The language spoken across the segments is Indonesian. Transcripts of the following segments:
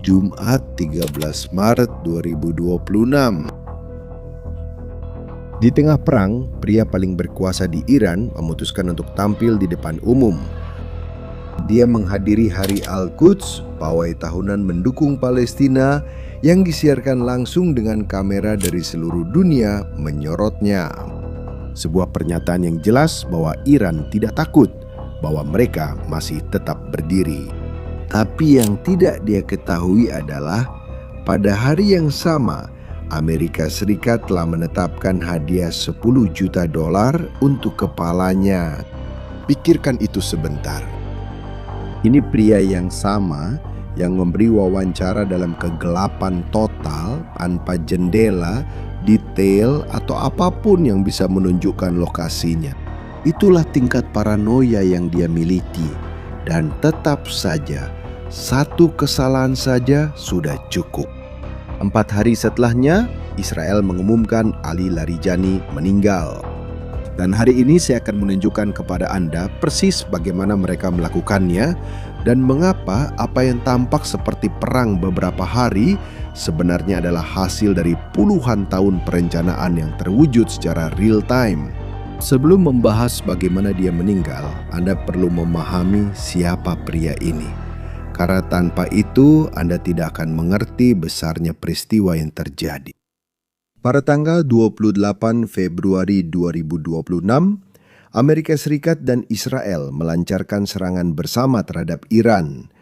Jumat 13 Maret 2026. Di tengah perang, pria paling berkuasa di Iran memutuskan untuk tampil di depan umum. Dia menghadiri Hari Al-Quds, pawai tahunan mendukung Palestina yang disiarkan langsung dengan kamera dari seluruh dunia menyorotnya. Sebuah pernyataan yang jelas bahwa Iran tidak takut, bahwa mereka masih tetap berdiri. Tapi yang tidak dia ketahui adalah pada hari yang sama, Amerika Serikat telah menetapkan hadiah $10 juta untuk kepalanya. Pikirkan itu sebentar. Ini pria yang sama yang memberi wawancara dalam kegelapan total tanpa jendela, detail, atau apapun yang bisa menunjukkan lokasinya. Itulah tingkat paranoia yang dia miliki. Dan tetap saja, satu kesalahan saja sudah cukup. 4 hari setelahnya, Israel mengumumkan Ali Larijani meninggal. Dan hari ini saya akan menunjukkan kepada Anda persis bagaimana mereka melakukannya dan mengapa apa yang tampak seperti perang beberapa hari sebenarnya adalah hasil dari puluhan tahun perencanaan yang terwujud secara real time. Sebelum membahas bagaimana dia meninggal, Anda perlu memahami siapa pria ini. Karena tanpa itu Anda tidak akan mengerti besarnya peristiwa yang terjadi. Pada tanggal 28 Februari 2026, Amerika Serikat dan Israel melancarkan serangan bersama terhadap Iran.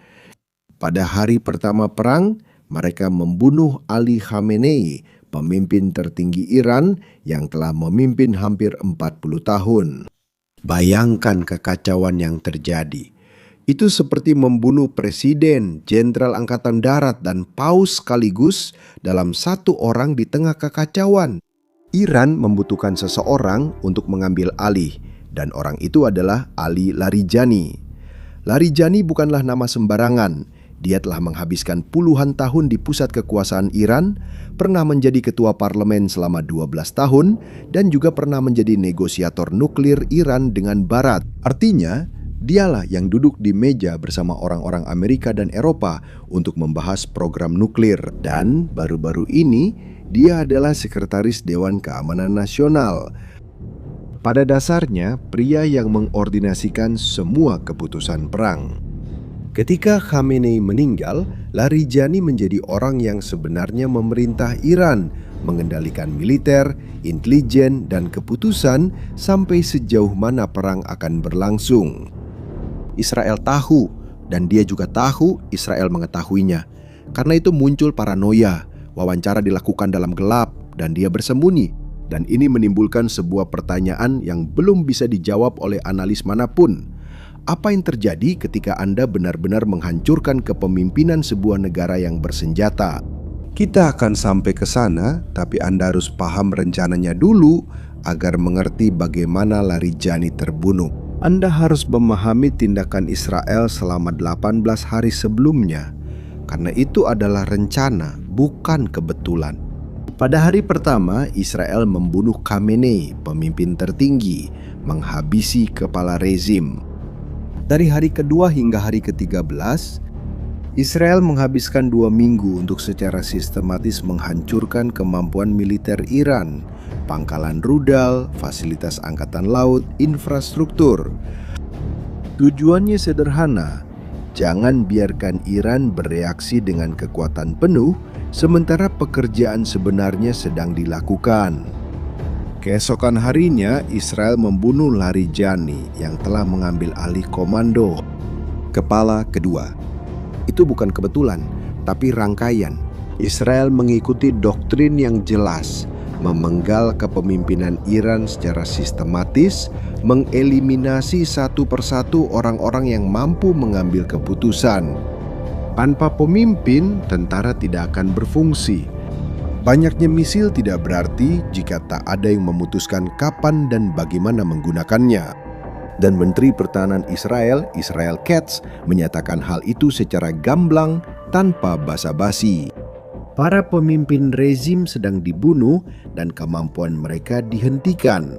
Pada hari pertama perang, mereka membunuh Ali Khamenei, pemimpin tertinggi Iran yang telah memimpin hampir 40 tahun. Bayangkan kekacauan yang terjadi. Itu seperti membunuh presiden, jenderal angkatan darat, dan paus sekaligus dalam satu orang di tengah kekacauan. Iran membutuhkan seseorang untuk mengambil alih, dan orang itu adalah Ali Larijani. Larijani bukanlah nama sembarangan. Dia telah menghabiskan puluhan tahun di pusat kekuasaan Iran, pernah menjadi ketua parlemen selama 12 tahun, dan juga pernah menjadi negosiator nuklir Iran dengan Barat. Artinya, dialah yang duduk di meja bersama orang-orang Amerika dan Eropa untuk membahas program nuklir. Dan baru-baru ini, dia adalah Sekretaris Dewan Keamanan Nasional. Pada dasarnya, pria yang mengordinasikan semua keputusan perang. Ketika Khamenei meninggal, Larijani menjadi orang yang sebenarnya memerintah Iran, mengendalikan militer, intelijen, dan keputusan sampai sejauh mana perang akan berlangsung. Israel tahu, dan dia juga tahu Israel mengetahuinya. Karena itu muncul paranoia, wawancara dilakukan dalam gelap, dan dia bersembunyi. Dan ini menimbulkan sebuah pertanyaan yang belum bisa dijawab oleh analis manapun. Apa yang terjadi ketika Anda benar-benar menghancurkan kepemimpinan sebuah negara yang bersenjata? Kita akan sampai ke sana, tapi Anda harus paham rencananya dulu agar mengerti bagaimana Larijani terbunuh. Anda harus memahami tindakan Israel selama 18 hari sebelumnya, karena itu adalah rencana, bukan kebetulan. Pada hari pertama, Israel membunuh Khamenei, pemimpin tertinggi, menghabisi kepala rezim. Dari hari kedua hingga hari ke-13, Israel menghabiskan 2 minggu untuk secara sistematis menghancurkan kemampuan militer Iran, pangkalan rudal, fasilitas angkatan laut, infrastruktur. Tujuannya sederhana, jangan biarkan Iran bereaksi dengan kekuatan penuh sementara pekerjaan sebenarnya sedang dilakukan. Keesokan harinya, Israel membunuh Larijani yang telah mengambil alih komando. Kepala kedua. Itu bukan kebetulan, tapi rangkaian. Israel mengikuti doktrin yang jelas, memenggal kepemimpinan Iran secara sistematis, mengeliminasi satu persatu orang-orang yang mampu mengambil keputusan. Tanpa pemimpin, tentara tidak akan berfungsi. Banyaknya misil tidak berarti jika tak ada yang memutuskan kapan dan bagaimana menggunakannya. Dan Menteri Pertahanan Israel, Israel Katz, menyatakan hal itu secara gamblang tanpa basa-basi. Para pemimpin rezim sedang dibunuh dan kemampuan mereka dihentikan.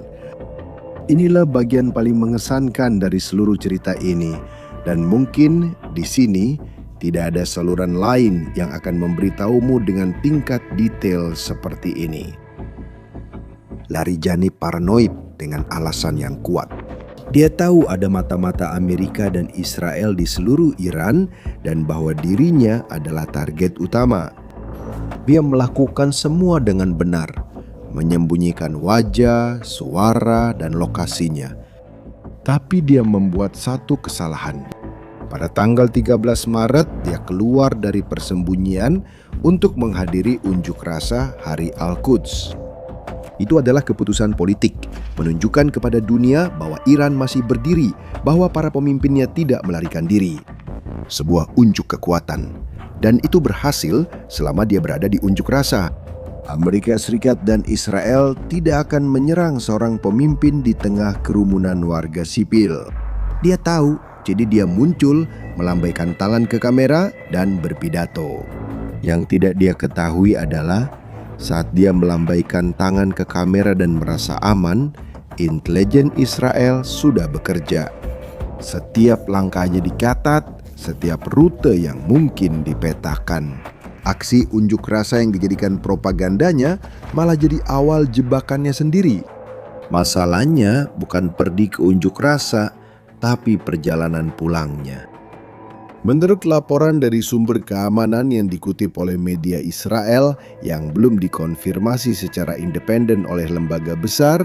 Inilah bagian paling mengesankan dari seluruh cerita ini, dan mungkin di sini Tidak ada saluran lain yang akan memberitahumu dengan tingkat detail seperti ini. Larijani paranoid dengan alasan yang kuat. Dia tahu ada mata-mata Amerika dan Israel di seluruh Iran dan bahwa dirinya adalah target utama. Dia melakukan semua dengan benar, menyembunyikan wajah, suara, dan lokasinya. Tapi dia membuat satu kesalahan. Pada tanggal 13 Maret, dia keluar dari persembunyian untuk menghadiri unjuk rasa Hari Al-Quds. Itu adalah keputusan politik, menunjukkan kepada dunia bahwa Iran masih berdiri, bahwa para pemimpinnya tidak melarikan diri. Sebuah unjuk kekuatan. Dan itu berhasil selama dia berada di unjuk rasa. Amerika Serikat dan Israel tidak akan menyerang seorang pemimpin di tengah kerumunan warga sipil. Dia tahu, jadi dia muncul, melambaikan tangan ke kamera dan berpidato. Yang tidak dia ketahui adalah saat dia melambaikan tangan ke kamera dan merasa aman, intelijen Israel sudah bekerja. Setiap langkahnya dicatat, setiap rute yang mungkin dipetakan. Aksi unjuk rasa yang dijadikan propagandanya malah jadi awal jebakannya sendiri. Masalahnya bukan pergi ke unjuk rasa, tapi perjalanan pulangnya. Menurut laporan dari sumber keamanan yang dikutip oleh media Israel yang belum dikonfirmasi secara independen oleh lembaga besar,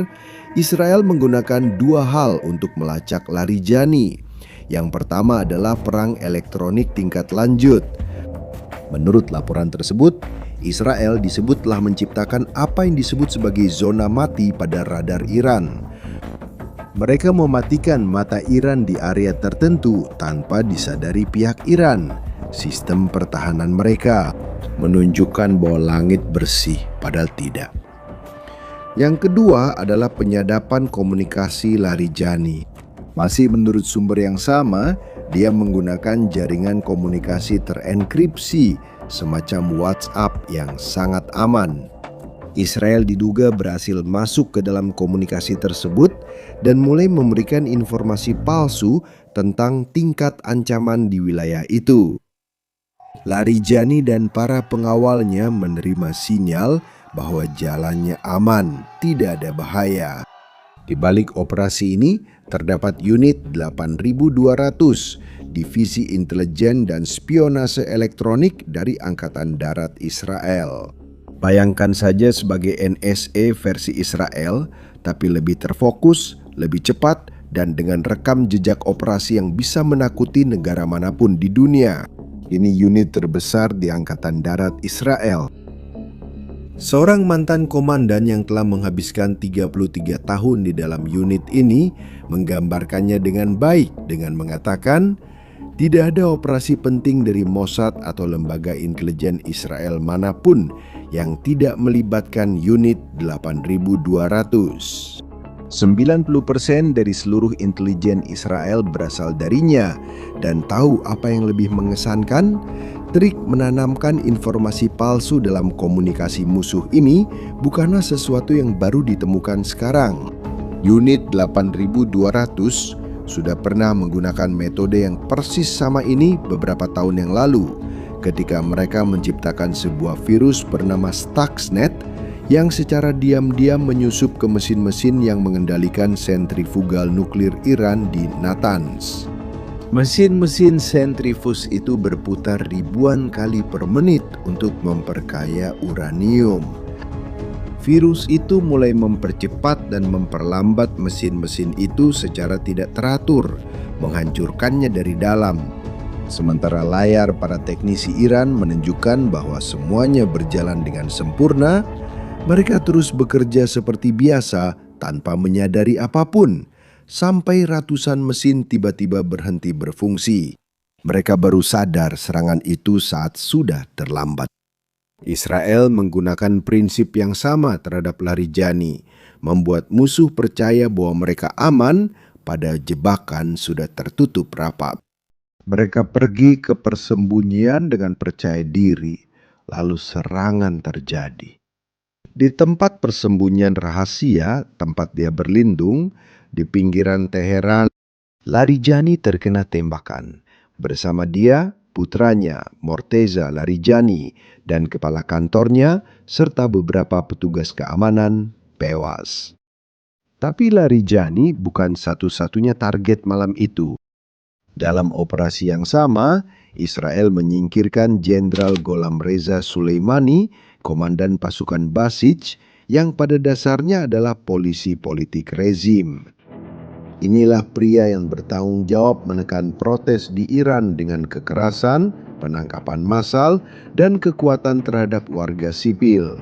Israel menggunakan dua hal untuk melacak Larijani. Yang pertama adalah perang elektronik tingkat lanjut. Menurut laporan tersebut, Israel disebut telah menciptakan apa yang disebut sebagai zona mati pada radar Iran. Mereka mematikan mata Iran di area tertentu tanpa disadari pihak Iran. Sistem pertahanan mereka menunjukkan bahwa langit bersih, padahal tidak. Yang kedua adalah penyadapan komunikasi Larijani. Masih menurut sumber yang sama, dia menggunakan jaringan komunikasi terenkripsi semacam WhatsApp yang sangat aman. Israel diduga berhasil masuk ke dalam komunikasi tersebut dan mulai memberikan informasi palsu tentang tingkat ancaman di wilayah itu. Larijani dan para pengawalnya menerima sinyal bahwa jalannya aman, tidak ada bahaya. Di balik operasi ini terdapat unit 8.200, divisi intelijen dan spionase elektronik dari Angkatan Darat Israel. Bayangkan saja sebagai NSA versi Israel, tapi lebih terfokus, lebih cepat, dan dengan rekam jejak operasi yang bisa menakuti negara manapun di dunia. Ini unit terbesar di Angkatan Darat Israel. Seorang mantan komandan yang telah menghabiskan 33 tahun di dalam unit ini menggambarkannya dengan baik dengan mengatakan, tidak ada operasi penting dari Mossad atau lembaga intelijen Israel manapun yang tidak melibatkan unit 8.200. 90% dari seluruh intelijen Israel berasal darinya, dan tahu apa yang lebih mengesankan? Trik menanamkan informasi palsu dalam komunikasi musuh ini bukanlah sesuatu yang baru ditemukan sekarang. Unit 8.200 sudah pernah menggunakan metode yang persis sama ini beberapa tahun yang lalu, ketika mereka menciptakan sebuah virus bernama Stuxnet yang secara diam-diam menyusup ke mesin-mesin yang mengendalikan sentrifugal nuklir Iran di Natanz. Mesin-mesin sentrifus itu berputar ribuan kali per menit untuk memperkaya uranium. Virus itu mulai mempercepat dan memperlambat mesin-mesin itu secara tidak teratur, menghancurkannya dari dalam. Sementara layar para teknisi Iran menunjukkan bahwa semuanya berjalan dengan sempurna, mereka terus bekerja seperti biasa tanpa menyadari apapun, sampai ratusan mesin tiba-tiba berhenti berfungsi. Mereka baru sadar serangan itu saat sudah terlambat. Israel menggunakan prinsip yang sama terhadap Larijani, membuat musuh percaya bahwa mereka aman pada jebakan sudah tertutup rapat. Mereka pergi ke persembunyian dengan percaya diri, lalu serangan terjadi. Di tempat persembunyian rahasia, tempat dia berlindung, di pinggiran Teheran, Larijani terkena tembakan. Bersama dia, putranya Morteza Larijani, dan kepala kantornya serta beberapa petugas keamanan tewas. Tapi Larijani bukan satu-satunya target malam itu. Dalam operasi yang sama, Israel menyingkirkan Jenderal Gholam Reza Soleimani, komandan pasukan Basij, yang pada dasarnya adalah polisi politik rezim. Inilah pria yang bertanggung jawab menekan protes di Iran dengan kekerasan, penangkapan massal, dan kekuatan terhadap warga sipil.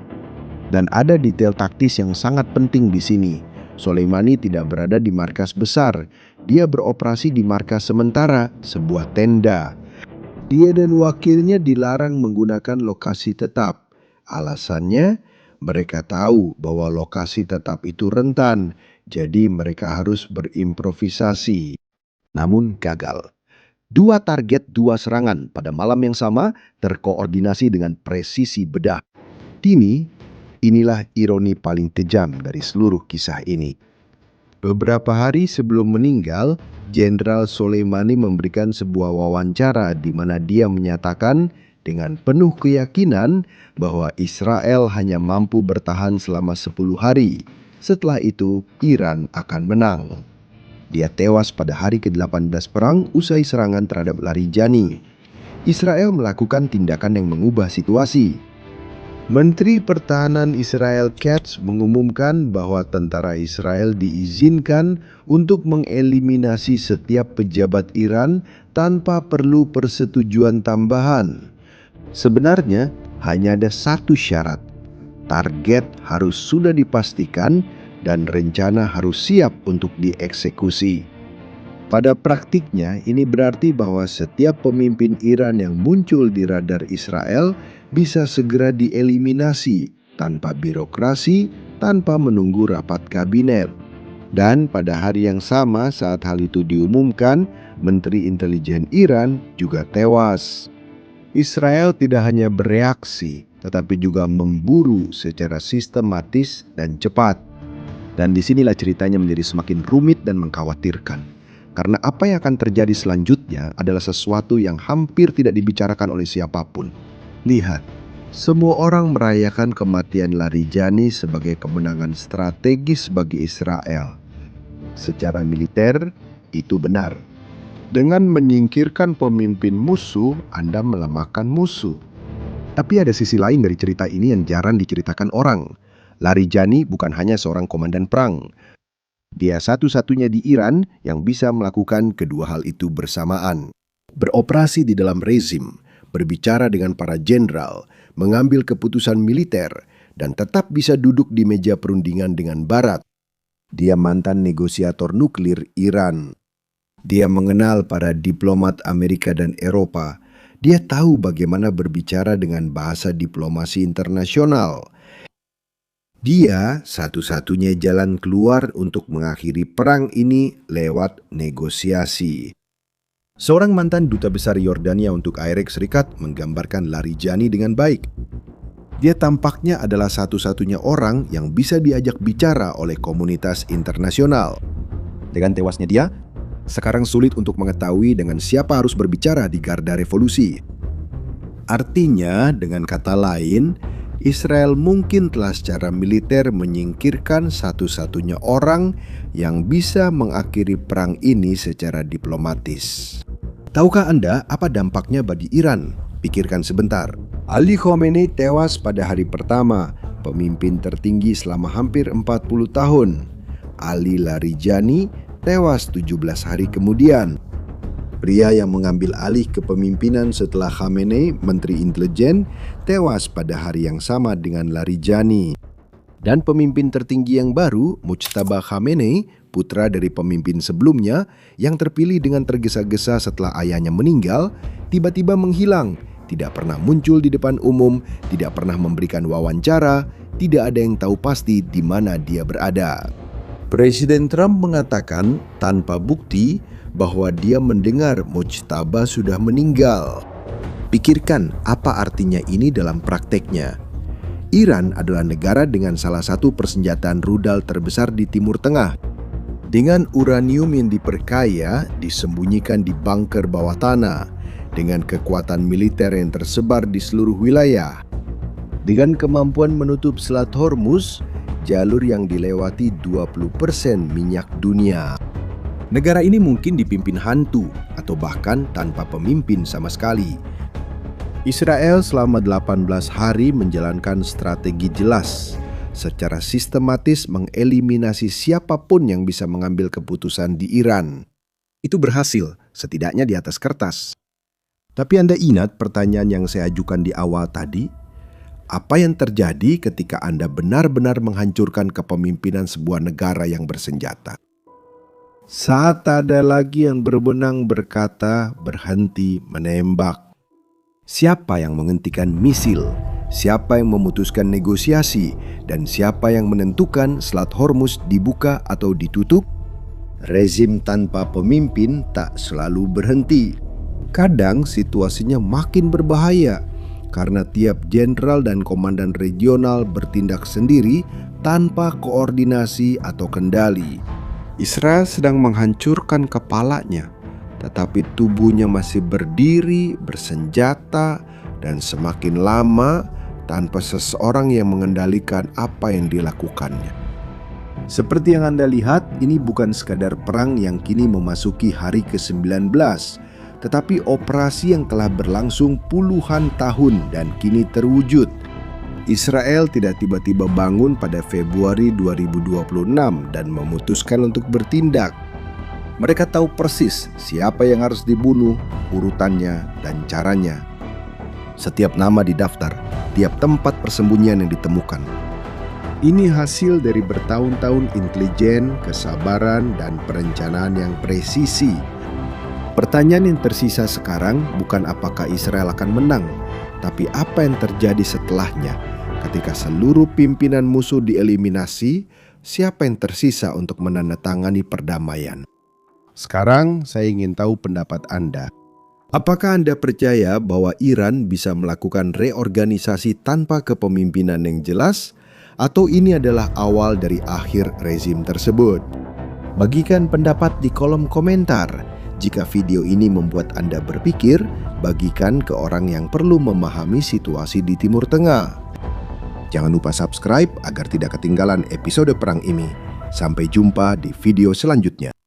Dan ada detail taktis yang sangat penting di sini. Soleimani tidak berada di markas besar. Dia beroperasi di markas sementara, sebuah tenda. Dia dan wakilnya dilarang menggunakan lokasi tetap. Alasannya, mereka tahu bahwa lokasi tetap itu rentan, jadi mereka harus berimprovisasi. Namun gagal. 2 target, 2 serangan pada malam yang sama terkoordinasi dengan presisi bedah. Inilah ironi paling kejam dari seluruh kisah ini. Beberapa hari sebelum meninggal, Jenderal Soleimani memberikan sebuah wawancara di mana dia menyatakan dengan penuh keyakinan bahwa Israel hanya mampu bertahan selama 10 hari. Setelah itu, Iran akan menang. Dia tewas pada hari ke-18 perang usai serangan terhadap Larijani. Israel melakukan tindakan yang mengubah situasi. Menteri Pertahanan Israel Katz mengumumkan bahwa tentara Israel diizinkan untuk mengeliminasi setiap pejabat Iran tanpa perlu persetujuan tambahan. Sebenarnya hanya ada satu syarat. Target harus sudah dipastikan dan rencana harus siap untuk dieksekusi. Pada praktiknya, ini berarti bahwa setiap pemimpin Iran yang muncul di radar Israel bisa segera dieliminasi tanpa birokrasi, tanpa menunggu rapat kabinet. Dan pada hari yang sama saat hal itu diumumkan, Menteri Intelijen Iran juga tewas. Israel tidak hanya bereaksi, tetapi juga memburu secara sistematis dan cepat. Dan disinilah ceritanya menjadi semakin rumit dan mengkhawatirkan. Karena apa yang akan terjadi selanjutnya adalah sesuatu yang hampir tidak dibicarakan oleh siapapun. Lihat, semua orang merayakan kematian Larijani sebagai kemenangan strategis bagi Israel. Secara militer, itu benar. Dengan menyingkirkan pemimpin musuh, Anda melemahkan musuh. Tapi ada sisi lain dari cerita ini yang jarang diceritakan orang. Larijani bukan hanya seorang komandan perang. Dia satu-satunya di Iran yang bisa melakukan kedua hal itu bersamaan. Beroperasi di dalam rezim, berbicara dengan para jenderal, mengambil keputusan militer, dan tetap bisa duduk di meja perundingan dengan Barat. Dia mantan negosiator nuklir Iran. Dia mengenal para diplomat Amerika dan Eropa. Dia tahu bagaimana berbicara dengan bahasa diplomasi internasional. Dia satu-satunya jalan keluar untuk mengakhiri perang ini lewat negosiasi. Seorang mantan duta besar Yordania untuk Amerika Serikat menggambarkan Larijani dengan baik. Dia tampaknya adalah satu-satunya orang yang bisa diajak bicara oleh komunitas internasional. Dengan tewasnya dia, sekarang sulit untuk mengetahui dengan siapa harus berbicara di garda revolusi. Artinya, dengan kata lain, Israel mungkin telah secara militer menyingkirkan satu-satunya orang yang bisa mengakhiri perang ini secara diplomatis. Tahukah Anda apa dampaknya bagi Iran? Pikirkan sebentar. Ali Khamenei tewas pada hari pertama, pemimpin tertinggi selama hampir 40 tahun. Ali Larijani tewas 17 hari kemudian. Pria yang mengambil alih kepemimpinan setelah Khamenei, Menteri Intelijen, tewas pada hari yang sama dengan Larijani. Dan pemimpin tertinggi yang baru, Mujtaba Khamenei, putra dari pemimpin sebelumnya, yang terpilih dengan tergesa-gesa setelah ayahnya meninggal, tiba-tiba menghilang, tidak pernah muncul di depan umum, tidak pernah memberikan wawancara, tidak ada yang tahu pasti di mana dia berada. Presiden Trump mengatakan tanpa bukti bahwa dia mendengar Mujtaba sudah meninggal. Pikirkan apa artinya ini dalam prakteknya. Iran adalah negara dengan salah satu persenjataan rudal terbesar di Timur Tengah. Dengan uranium yang diperkaya, disembunyikan di bunker bawah tanah. dengan kekuatan militer yang tersebar di seluruh wilayah. Dengan kemampuan menutup Selat Hormuz, jalur yang dilewati 20% minyak dunia. Negara ini mungkin dipimpin hantu atau bahkan tanpa pemimpin sama sekali. Israel selama 18 hari menjalankan strategi jelas, secara sistematis mengeliminasi siapapun yang bisa mengambil keputusan di Iran. Itu berhasil, setidaknya di atas kertas. Tapi Anda ingat pertanyaan yang saya ajukan di awal tadi? Apa yang terjadi ketika Anda benar-benar menghancurkan kepemimpinan sebuah negara yang bersenjata? Saat ada lagi yang berwenang berkata berhenti menembak. Siapa yang menghentikan misil? Siapa yang memutuskan negosiasi? Dan siapa yang menentukan Selat Hormuz dibuka atau ditutup? Rezim tanpa pemimpin tak selalu berhenti. Kadang situasinya makin berbahaya karena tiap jenderal dan komandan regional bertindak sendiri tanpa koordinasi atau kendali. Israel sedang menghancurkan kepalanya, tetapi tubuhnya masih berdiri, bersenjata, dan semakin lama tanpa seseorang yang mengendalikan apa yang dilakukannya. Seperti yang Anda lihat, ini bukan sekadar perang yang kini memasuki hari ke-19, tetapi operasi yang telah berlangsung puluhan tahun dan kini terwujud. Israel tidak tiba-tiba bangun pada Februari 2026 dan memutuskan untuk bertindak. Mereka tahu persis siapa yang harus dibunuh, urutannya, dan caranya. Setiap nama didaftar, tiap tempat persembunyian yang ditemukan. Ini hasil dari bertahun-tahun intelijen, kesabaran, dan perencanaan yang presisi. Pertanyaan yang tersisa sekarang bukan apakah Israel akan menang, tapi apa yang terjadi setelahnya. Ketika seluruh pimpinan musuh dieliminasi, siapa yang tersisa untuk menandatangani perdamaian? Sekarang saya ingin tahu pendapat Anda. Apakah Anda percaya bahwa Iran bisa melakukan reorganisasi tanpa kepemimpinan yang jelas? Atau ini adalah awal dari akhir rezim tersebut? Bagikan pendapat di kolom komentar. Jika video ini membuat Anda berpikir, bagikan ke orang yang perlu memahami situasi di Timur Tengah. Jangan lupa subscribe agar tidak ketinggalan episode perang ini. Sampai jumpa di video selanjutnya.